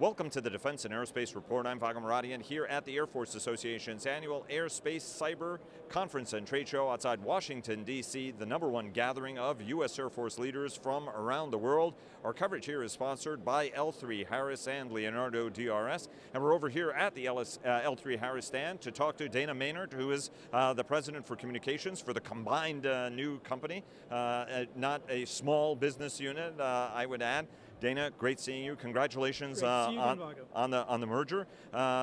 Welcome to the Defense and Aerospace Report. I'm Vago Muradian here at the Air Force Association's annual Aerospace Cyber Conference and Trade Show outside Washington, D.C., the number one gathering of U.S. Air Force leaders from around the world. Our coverage here is sponsored by L3-Harris and Leonardo DRS, and we're over here at the L3-Harris stand to talk to Dana Mehnert, who is the President for Communications for the combined new company, not a small business unit, I would add. Dana, great seeing you. Congratulations on the merger.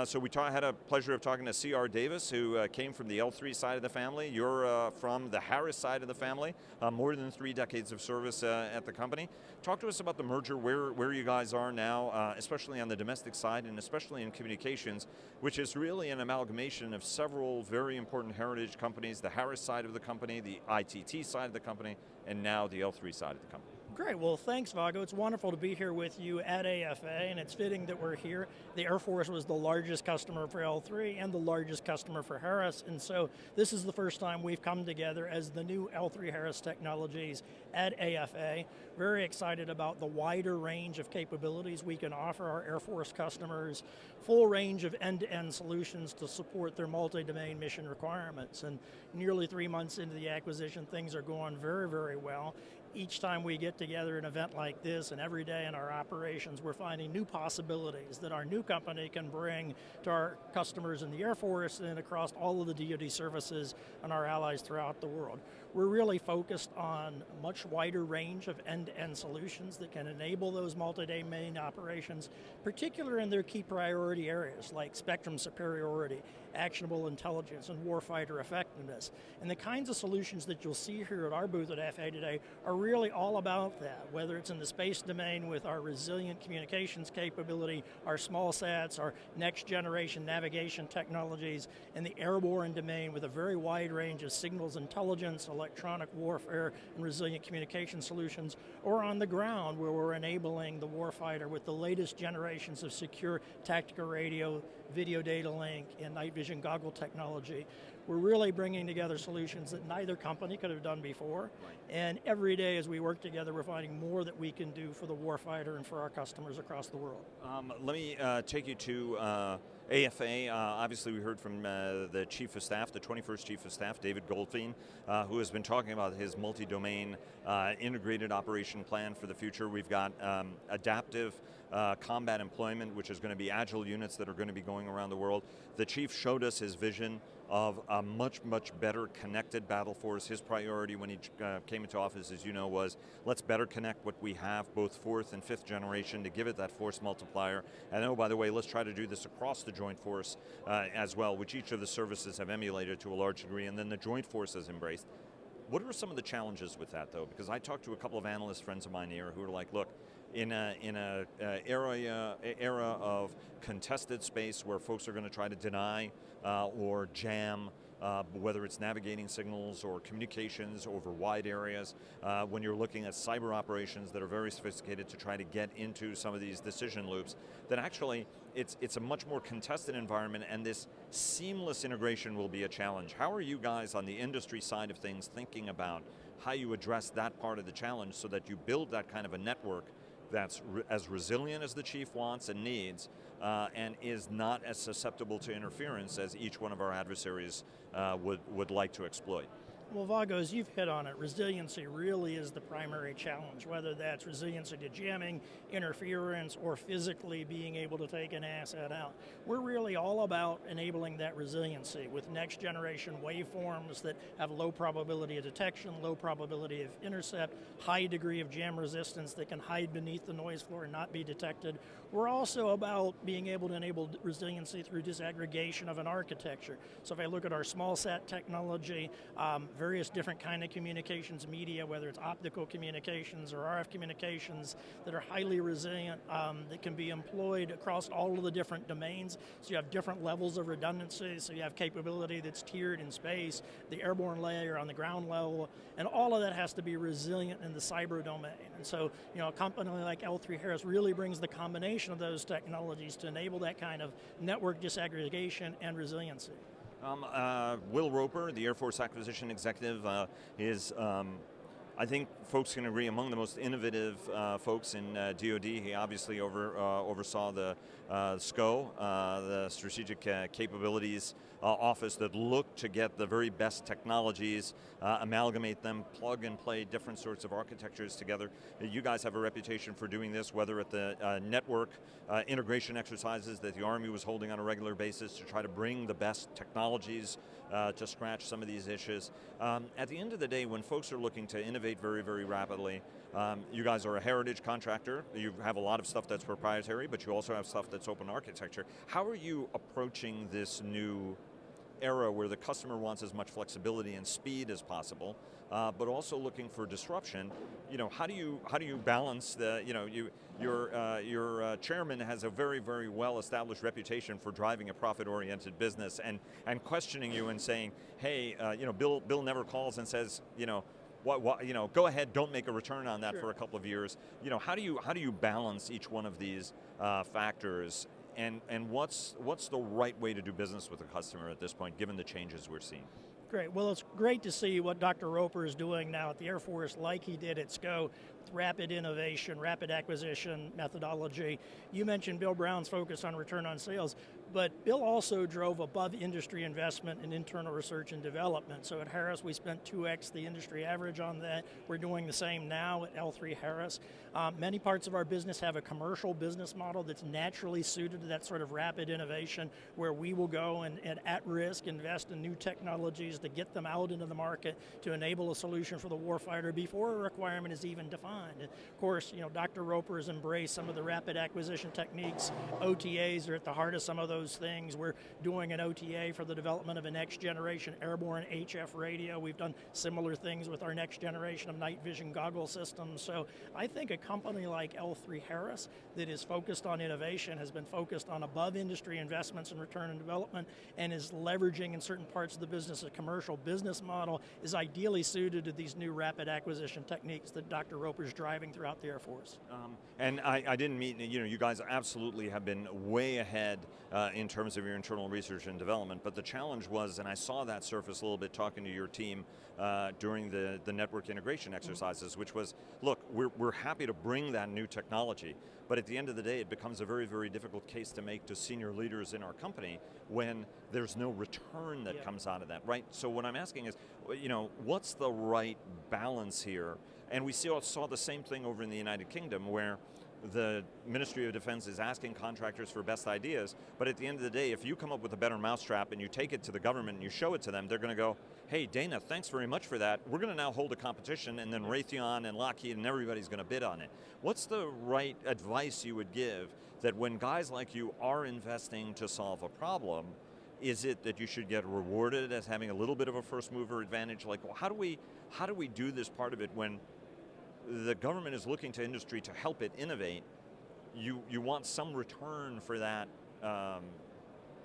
So we had a pleasure of talking to C.R. Davis, who came from the L3 side of the family. You're from the Harris side of the family. More than 3 decades of service at the company. Talk to us about the merger, where you guys are now, especially on the domestic side and especially in communications, which is really an amalgamation of several very important heritage companies, the Harris side of the company, the ITT side of the company, and now the L3 side of the company. Great, well thanks Vago. It's wonderful to be here with you at AFA, and it's fitting that we're here. The Air Force was the largest customer for L3 and the largest customer for Harris, and so this is the first time we've come together as the new L3-Harris Technologies at AFA. Very excited about the wider range of capabilities we can offer our Air Force customers, full range of end-to-end solutions to support their multi-domain mission requirements. And nearly 3 months into the acquisition, things are going very, very well. Each time we get together an event like this, and every day in our operations, we're finding new possibilities that our new company can bring to our customers in the Air Force and across all of the DoD services and our allies throughout the world. We're really focused on a much wider range of end-to-end solutions that can enable those multi-domain operations, particularly in their key priority areas like spectrum superiority, actionable intelligence, and warfighter effectiveness. And the kinds of solutions that you'll see here at our booth at FA today are really all about that, whether it's in the space domain with our resilient communications capability, our small sats, our next generation navigation technologies, and the airborne domain with a very wide range of signals intelligence, electronic warfare, and resilient communication solutions, or on the ground where we're enabling the warfighter with the latest generations of secure tactical radio, video data link, and night vision goggle technology. We're really bringing together solutions that neither company could have done before, and every day as we work together, we're finding more that we can do for the warfighter and for our customers across the world. Let me take you to AFA. Obviously we heard from the Chief of Staff, the 21st Chief of Staff, David Goldfein, who has been talking about his multi-domain integrated operation plan for the future. We've got adaptive combat employment, which is going to be agile units that are going to be going around the world. The Chief showed us his vision of a much, much better connected battle force. His priority when he came into office, as you know, was let's better connect what we have, both 4th and 5th generation, to give it that force multiplier. And oh, by the way, let's try to do this across the joint force as well, which each of the services have emulated to a large degree, and then the joint force has embraced. What are some of the challenges with that, though? Because I talked to a couple of analyst friends of mine here who are like, look, in an era of contested space where folks are going to try to deny or jam, whether it's navigating signals or communications over wide areas, when you're looking at cyber operations that are very sophisticated to try to get into some of these decision loops, that actually it's a much more contested environment, and this seamless integration will be a challenge. How are you guys on the industry side of things thinking about how you address that part of the challenge so that you build that kind of a network that's as resilient as the Chief wants and needs, and is not as susceptible to interference as each one of our adversaries would like to exploit? Well, Vago, as you've hit on it, resiliency really is the primary challenge, whether that's resiliency to jamming, interference, or physically being able to take an asset out. We're really all about enabling that resiliency with next generation waveforms that have low probability of detection, low probability of intercept, high degree of jam resistance that can hide beneath the noise floor and not be detected. We're also about being able to enable resiliency through disaggregation of an architecture. So if I look at our small sat technology, various different kind of communications media, whether it's optical communications or RF communications that are highly resilient, that can be employed across all of the different domains. So you have different levels of redundancy, so you have capability that's tiered in space, the airborne layer on the ground level, and all of that has to be resilient in the cyber domain. And so, you know, a company like L3-Harris really brings the combination of those technologies to enable that kind of network disaggregation and resiliency. Will Roper, the Air Force Acquisition Executive, is I think folks can agree among the most innovative folks in DoD. He obviously oversaw the SCO, the Strategic Capabilities Office, that looked to get the very best technologies, amalgamate them, plug and play different sorts of architectures together. You guys have a reputation for doing this, whether at the network integration exercises that the Army was holding on a regular basis to try to bring the best technologies to scratch some of these issues. At the end of the day, when folks are looking to innovate very, very rapidly, you guys are a heritage contractor. You have a lot of stuff that's proprietary, but you also have stuff that's open architecture. How are you approaching this new era where the customer wants as much flexibility and speed as possible, but also looking for disruption? You know, how do you balance the, you know, your chairman has a very, very well established reputation for driving a profit-oriented business, and questioning you and saying, hey, you know, Bill never calls and says, you know, you know, go ahead, don't make a return on that Sure. for a couple of years. You know, how do you balance each one of these factors? And what's the right way to do business with a customer at this point, given the changes we're seeing? Great. Well, it's great to see what Dr. Roper is doing now at the Air Force, like he did at SCO, with rapid innovation, rapid acquisition methodology. You mentioned Bill Brown's focus on return on sales, but Bill also drove above industry investment in internal research and development. So at Harris, we spent 2x the industry average on that. We're doing the same now at L3-Harris. Many parts of our business have a commercial business model that's naturally suited to that sort of rapid innovation, where we will go and at risk invest in new technologies to get them out into the market to enable a solution for the warfighter before a requirement is even defined. And of course, you know, Dr. Roper has embraced some of the rapid acquisition techniques. OTAs are at the heart of some of those things. We're doing an OTA for the development of a next generation airborne HF radio. We've done similar things with our next generation of night vision goggle systems. So I think a company like L3-Harris that is focused on innovation, has been focused on above industry investments in return and development, and is leveraging in certain parts of the business a commercial business model, is ideally suited to these new rapid acquisition techniques that Dr. Roper's driving throughout the Air Force. And I didn't mean, you know, you guys absolutely have been way ahead in terms of your internal research and development, but the challenge was, and I saw that surface a little bit talking to your team during the network integration exercises, which was, look, we're happy to bring that new technology, but at the end of the day, it becomes a very, very difficult case to make to senior leaders in our company when there's no return that comes out of that, right? So what I'm asking is, you know, what's the right balance here? And we saw the same thing over in the United Kingdom, where the Ministry of Defense is asking contractors for best ideas, but at the end of the day, if you come up with a better mousetrap and you take it to the government and you show it to them, they're going to go, hey, Dana, thanks very much for that. We're going to now hold a competition, and then Raytheon and Lockheed and everybody's going to bid on it. What's the right advice you would give that when guys like you are investing to solve a problem, is it that you should get rewarded as having a little bit of a first mover advantage? Like, well, how do we do this part of it when the government is looking to industry to help it innovate? You want some return for that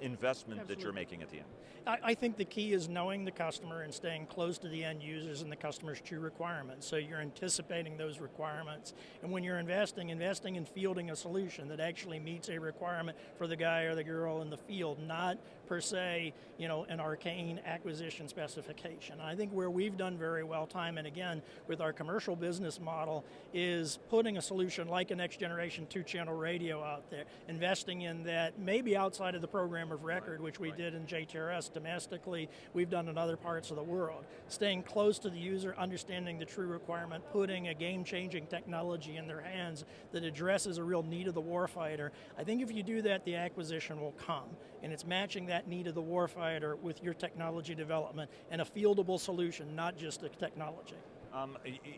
investment that you're making at the end. I think the key is knowing the customer and staying close to the end users and the customer's true requirements. So you're anticipating those requirements. And when you're investing in fielding a solution that actually meets a requirement for the guy or the girl in the field, not per se, you know, an arcane acquisition specification. I think where we've done very well time and again with our commercial business model is putting a solution like a next generation 2-channel radio out there, investing in that maybe outside of the program of record, which we did in JTRS domestically, we've done in other parts of the world. Staying close to the user, understanding the true requirement, putting a game-changing technology in their hands that addresses a real need of the warfighter. I think if you do that, the acquisition will come. And it's matching that need of the warfighter with your technology development and a fieldable solution, not just a technology.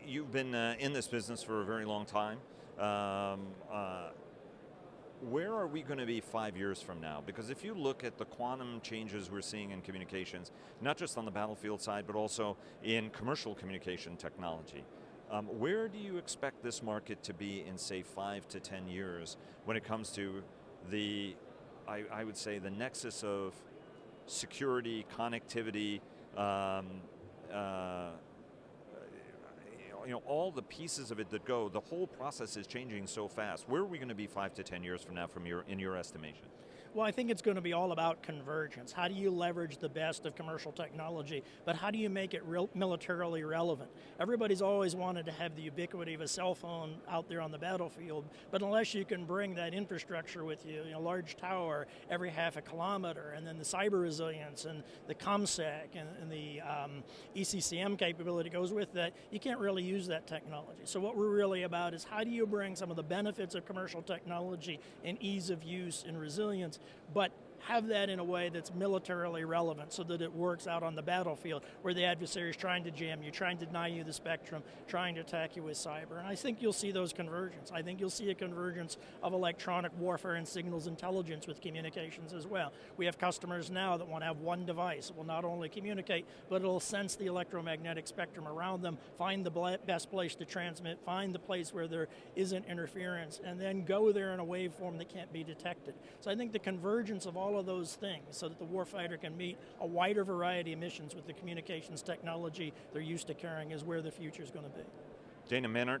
You've been in this business for a very long time. Where are we going to be 5 years from now? Because if you look at the quantum changes we're seeing in communications, not just on the battlefield side, but also in commercial communication technology, where do you expect this market to be in, say, 5 to 10 years when it comes to the, I would say, the nexus of security, connectivity, all the pieces of it that go, the whole process is changing so fast. Where are we going to be 5 to 10 years from now in your estimation? Well, I think it's going to be all about convergence. How do you leverage the best of commercial technology, but how do you make it militarily relevant? Everybody's always wanted to have the ubiquity of a cell phone out there on the battlefield, but unless you can bring that infrastructure with you, a large tower every half a kilometer, and then the cyber resilience and the ComSec and the ECCM capability goes with that, you can't really use that technology. So what we're really about is how do you bring some of the benefits of commercial technology and ease of use and resilience, but have that in a way that's militarily relevant so that it works out on the battlefield where the adversary is trying to jam you, trying to deny you the spectrum, trying to attack you with cyber. And I think you'll see those convergence. I think you'll see a convergence of electronic warfare and signals intelligence with communications as well. We have customers now that want to have one device. It will not only communicate, but it'll sense the electromagnetic spectrum around them, find the best place to transmit, find the place where there isn't interference, and then go there in a waveform that can't be detected. So I think the convergence of all of those things so that the warfighter can meet a wider variety of missions with the communications technology they're used to carrying is where the future is going to be. Dana Mehnert,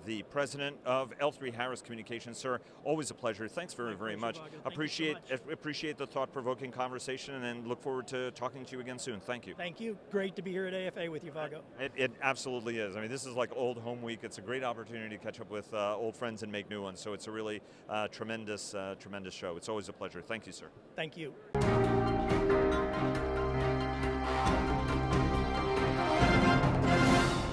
the president of L3-Harris Communications. Sir, always a pleasure. Thanks very much. Appreciate the thought-provoking conversation and look forward to talking to you again soon. Thank you. Thank you. Great to be here at AFA with you, Vago. It absolutely is. I mean, this is like old home week. It's a great opportunity to catch up with old friends and make new ones. So it's a really tremendous show. It's always a pleasure. Thank you, sir. Thank you.